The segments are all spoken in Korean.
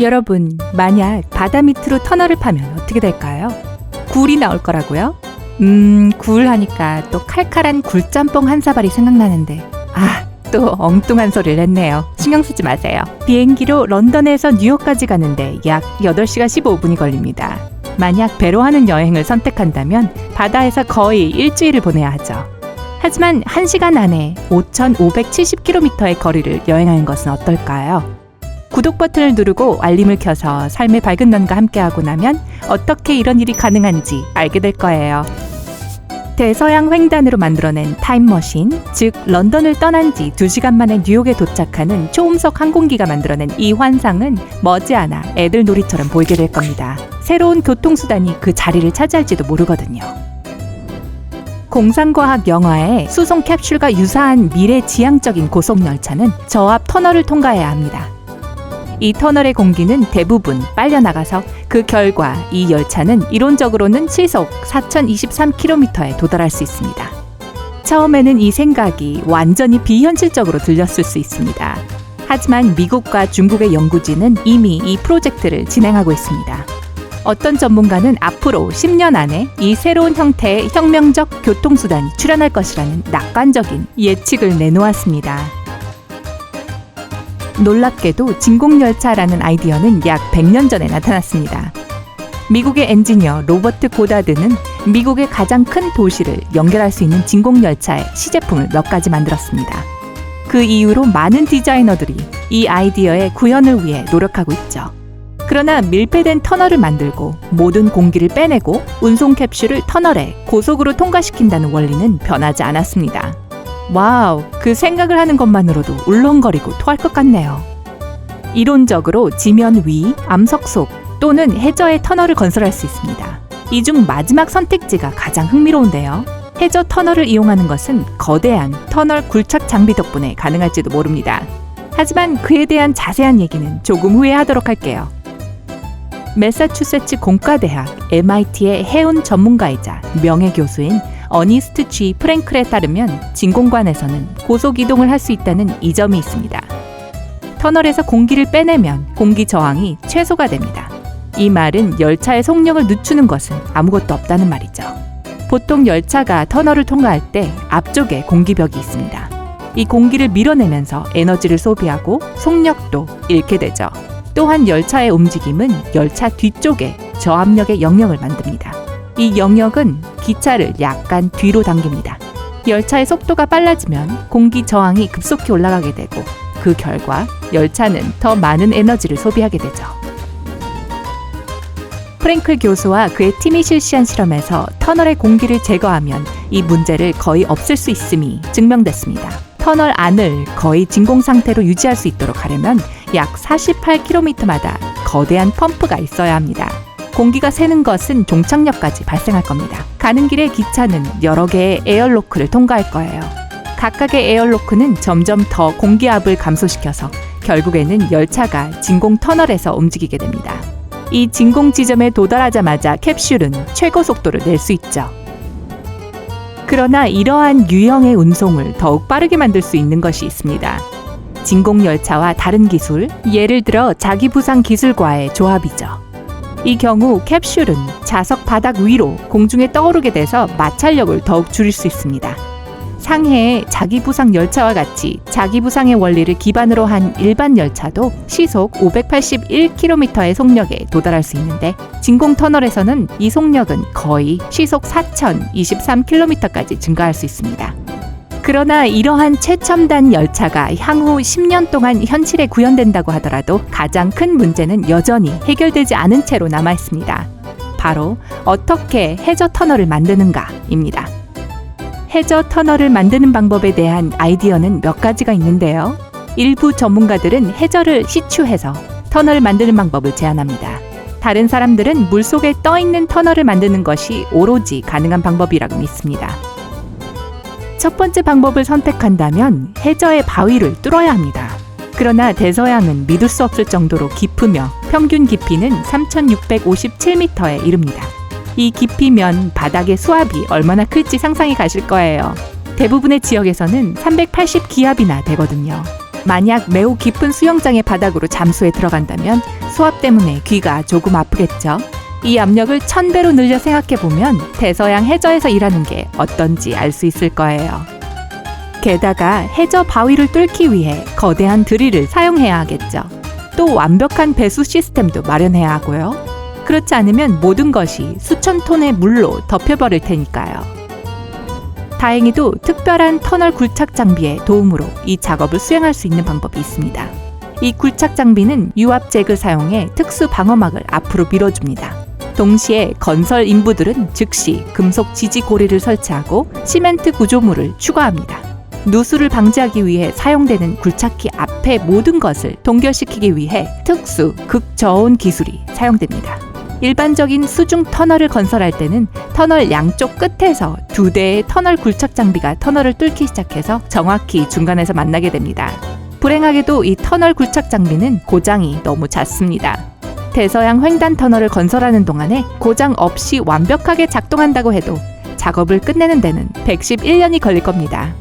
여러분, 만약 바다 밑으로 터널을 파면 어떻게 될까요? 굴이 나올 거라고요? 굴 하니까 또 칼칼한 굴짬뽕 한 사발이 생각나는데 또 엉뚱한 소리를 했네요. 신경 쓰지 마세요. 비행기로 런던에서 뉴욕까지 가는데 약 8시간 15분이 걸립니다. 만약 배로 하는 여행을 선택한다면 바다에서 거의 일주일을 보내야 하죠. 하지만 1시간 안에 5,570km의 거리를 여행하는 것은 어떨까요? 구독 버튼을 누르고 알림을 켜서 삶의 밝은 면과 함께하고 나면 어떻게 이런 일이 가능한지 알게 될 거예요. 대서양 횡단으로 만들어낸 타임머신, 즉 런던을 떠난 지 2시간 만에 뉴욕에 도착하는 초음속 항공기가 만들어낸 이 환상은 머지않아 애들 놀이처럼 보이게 될 겁니다. 새로운 교통수단이 그 자리를 차지할지도 모르거든요. 공상과학 영화의 수송 캡슐과 유사한 미래지향적인 고속열차는 저 앞 터널을 통과해야 합니다. 이 터널의 공기는 대부분 빨려나가서 그 결과 이 열차는 이론적으로는 시속 4,023km에 도달할 수 있습니다. 처음에는 이 생각이 완전히 비현실적으로 들렸을 수 있습니다. 하지만 미국과 중국의 연구진은 이미 이 프로젝트를 진행하고 있습니다. 어떤 전문가는 앞으로 10년 안에 이 새로운 형태의 혁명적 교통수단이 출현할 것이라는 낙관적인 예측을 내놓았습니다. 놀랍게도 진공열차라는 아이디어는 약 100년 전에 나타났습니다. 미국의 엔지니어 로버트 고다드는 미국의 가장 큰 도시를 연결할 수 있는 진공열차의 시제품을 몇 가지 만들었습니다. 그 이후로 많은 디자이너들이 이 아이디어의 구현을 위해 노력하고 있죠. 그러나 밀폐된 터널을 만들고 모든 공기를 빼내고 운송 캡슐을 터널에 고속으로 통과시킨다는 원리는 변하지 않았습니다. 와우, 그 생각을 하는 것만으로도 울렁거리고 토할 것 같네요. 이론적으로 지면 위, 암석 속 또는 해저에 터널을 건설할 수 있습니다. 이 중 마지막 선택지가 가장 흥미로운데요. 해저 터널을 이용하는 것은 거대한 터널 굴착 장비 덕분에 가능할지도 모릅니다. 하지만 그에 대한 자세한 얘기는 조금 후에 하도록 할게요. 매사추세츠 공과대학 MIT의 해운 전문가이자 명예교수인 어니스트 G. 프랭클에 따르면 진공관에서는 고속이동을 할 수 있다는 이 점이 있습니다. 터널에서 공기를 빼내면 공기 저항이 최소가 됩니다. 이 말은 열차의 속력을 늦추는 것은 아무것도 없다는 말이죠. 보통 열차가 터널을 통과할 때 앞쪽에 공기벽이 있습니다. 이 공기를 밀어내면서 에너지를 소비하고 속력도 잃게 되죠. 또한 열차의 움직임은 열차 뒤쪽에 저압력의 영역을 만듭니다. 이 영역은 기차를 약간 뒤로 당깁니다. 열차의 속도가 빨라지면 공기 저항이 급속히 올라가게 되고 그 결과 열차는 더 많은 에너지를 소비하게 되죠. 프랭클 교수와 그의 팀이 실시한 실험에서 터널의 공기를 제거하면 이 문제를 거의 없앨 수 있음이 증명됐습니다. 터널 안을 거의 진공 상태로 유지할 수 있도록 하려면 약 48km마다 거대한 펌프가 있어야 합니다. 공기가 새는 것은 종착역까지 발생할 겁니다. 가는 길에 기차는 여러 개의 에어로크를 통과할 거예요. 각각의 에어로크는 점점 더 공기압을 감소시켜서 결국에는 열차가 진공 터널에서 움직이게 됩니다. 이 진공 지점에 도달하자마자 캡슐은 최고 속도를 낼 수 있죠. 그러나 이러한 유형의 운송을 더욱 빠르게 만들 수 있는 것이 있습니다. 진공열차와 다른 기술, 예를 들어 자기부상 기술과의 조합이죠. 이 경우 캡슐은 좌석 바닥 위로 공중에 떠오르게 돼서 마찰력을 더욱 줄일 수 있습니다. 상해의 자기부상 열차와 같이 자기부상의 원리를 기반으로 한 일반 열차도 시속 581km의 속력에 도달할 수 있는데 진공터널에서는 이 속력은 거의 시속 4,023km까지 증가할 수 있습니다. 그러나 이러한 최첨단 열차가 향후 10년 동안 현실에 구현된다고 하더라도 가장 큰 문제는 여전히 해결되지 않은 채로 남아 있습니다. 바로 어떻게 해저 터널을 만드는가입니다. 해저 터널을 만드는 방법에 대한 아이디어는 몇 가지가 있는데요. 일부 전문가들은 해저를 시추해서 터널을 만드는 방법을 제안합니다. 다른 사람들은 물속에 떠있는 터널을 만드는 것이 오로지 가능한 방법이라고 믿습니다. 첫 번째 방법을 선택한다면 해저의 바위를 뚫어야 합니다. 그러나 대서양은 믿을 수 없을 정도로 깊으며 평균 깊이는 3,657m에 이릅니다. 이 깊이면 바닥의 수압이 얼마나 클지 상상이 가실 거예요. 대부분의 지역에서는 380기압이나 되거든요. 만약 매우 깊은 수영장의 바닥으로 잠수해 들어간다면 수압 때문에 귀가 조금 아프겠죠. 이 압력을 1000배로 늘려 생각해보면 대서양 해저에서 일하는 게 어떤지 알 수 있을 거예요. 게다가 해저 바위를 뚫기 위해 거대한 드릴을 사용해야 하겠죠. 또 완벽한 배수 시스템도 마련해야 하고요. 그렇지 않으면 모든 것이 수천 톤의 물로 덮여버릴 테니까요. 다행히도 특별한 터널 굴착 장비의 도움으로 이 작업을 수행할 수 있는 방법이 있습니다. 이 굴착 장비는 유압잭을 사용해 특수 방어막을 앞으로 밀어줍니다. 동시에 건설 인부들은 즉시 금속 지지 고리를 설치하고 시멘트 구조물을 추가합니다. 누수를 방지하기 위해 사용되는 굴착기 앞의 모든 것을 동결시키기 위해 특수 극저온 기술이 사용됩니다. 일반적인 수중 터널을 건설할 때는 터널 양쪽 끝에서 2대의 터널 굴착 장비가 터널을 뚫기 시작해서 정확히 중간에서 만나게 됩니다. 불행하게도 이 터널 굴착 장비는 고장이 너무 잦습니다. 대서양 횡단 터널을 건설하는 동안에 고장 없이 완벽하게 작동한다고 해도 작업을 끝내는 데는 111년이 걸릴 겁니다.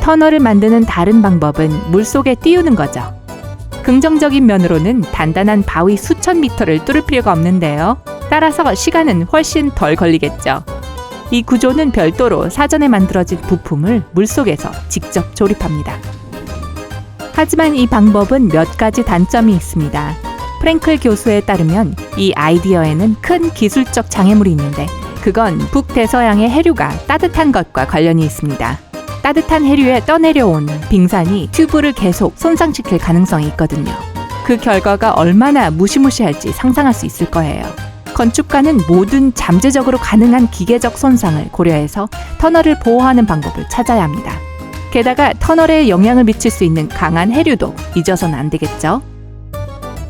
터널을 만드는 다른 방법은 물속에 띄우는 거죠. 긍정적인 면으로는 단단한 바위 수천 미터를 뚫을 필요가 없는데요. 따라서 시간은 훨씬 덜 걸리겠죠. 이 구조는 별도로 사전에 만들어진 부품을 물속에서 직접 조립합니다. 하지만 이 방법은 몇 가지 단점이 있습니다. 프랭클 교수에 따르면 이 아이디어에는 큰 기술적 장애물이 있는데 그건 북대서양의 해류가 따뜻한 것과 관련이 있습니다. 따뜻한 해류에 떠내려온 빙산이 튜브를 계속 손상시킬 가능성이 있거든요. 그 결과가 얼마나 무시무시할지 상상할 수 있을 거예요. 건축가는 모든 잠재적으로 가능한 기계적 손상을 고려해서 터널을 보호하는 방법을 찾아야 합니다. 게다가 터널에 영향을 미칠 수 있는 강한 해류도 잊어서는 안 되겠죠.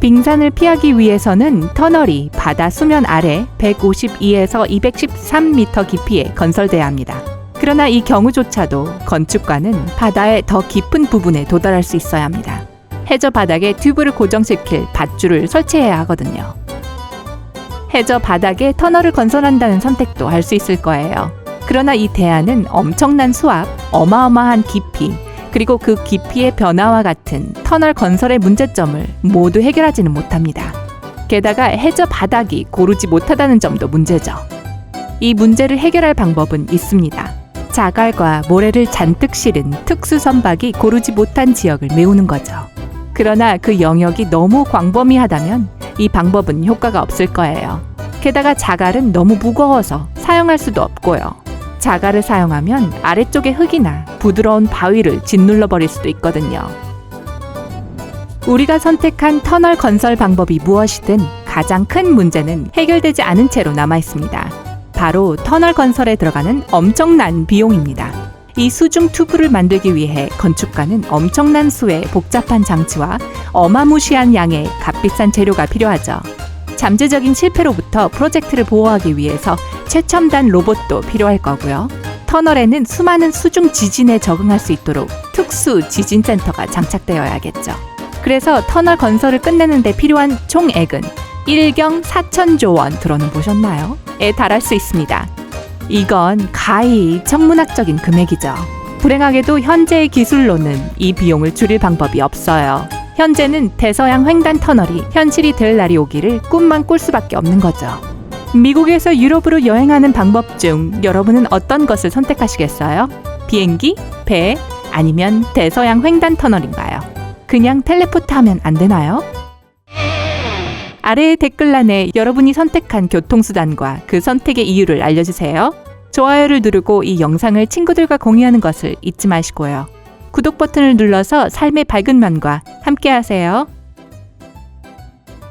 빙산을 피하기 위해서는 터널이 바다 수면 아래 152에서 213m 깊이에 건설돼야 합니다. 그러나 이 경우조차도 건축가는 바다의 더 깊은 부분에 도달할 수 있어야 합니다. 해저 바닥에 튜브를 고정시킬 밧줄을 설치해야 하거든요. 해저 바닥에 터널을 건설한다는 선택도 할 수 있을 거예요. 그러나 이 대안은 엄청난 수압, 어마어마한 깊이, 그리고 그 깊이의 변화와 같은 터널 건설의 문제점을 모두 해결하지는 못합니다. 게다가 해저 바닥이 고르지 못하다는 점도 문제죠. 이 문제를 해결할 방법은 있습니다. 자갈과 모래를 잔뜩 실은 특수 선박이 고르지 못한 지역을 메우는 거죠. 그러나 그 영역이 너무 광범위하다면 이 방법은 효과가 없을 거예요. 게다가 자갈은 너무 무거워서 사용할 수도 없고요. 자갈을 사용하면 아래쪽의 흙이나 부드러운 바위를 짓눌러 버릴 수도 있거든요. 우리가 선택한 터널 건설 방법이 무엇이든 가장 큰 문제는 해결되지 않은 채로 남아 있습니다. 바로 터널 건설에 들어가는 엄청난 비용입니다. 이 수중 튜브를 만들기 위해 건축가는 엄청난 수의 복잡한 장치와 어마무시한 양의 값비싼 재료가 필요하죠. 잠재적인 실패로부터 프로젝트를 보호하기 위해서 최첨단 로봇도 필요할 거고요. 터널에는 수많은 수중 지진에 적응할 수 있도록 특수 지진센터가 장착되어야겠죠. 그래서 터널 건설을 끝내는 데 필요한 총액은 1경 4천조 원 들어는 보셨나요? 에 달할 수 있습니다. 이건 가히 천문학적인 금액이죠. 불행하게도 현재의 기술로는 이 비용을 줄일 방법이 없어요. 현재는 대서양 횡단 터널이 현실이 될 날이 오기를 꿈만 꿀 수밖에 없는 거죠. 미국에서 유럽으로 여행하는 방법 중 여러분은 어떤 것을 선택하시겠어요? 비행기? 배? 아니면 대서양 횡단 터널인가요? 그냥 텔레포트 하면 안 되나요? 아래의 댓글란에 여러분이 선택한 교통수단과 그 선택의 이유를 알려주세요. 좋아요를 누르고 이 영상을 친구들과 공유하는 것을 잊지 마시고요. 구독 버튼을 눌러서 삶의 밝은 면과 함께하세요.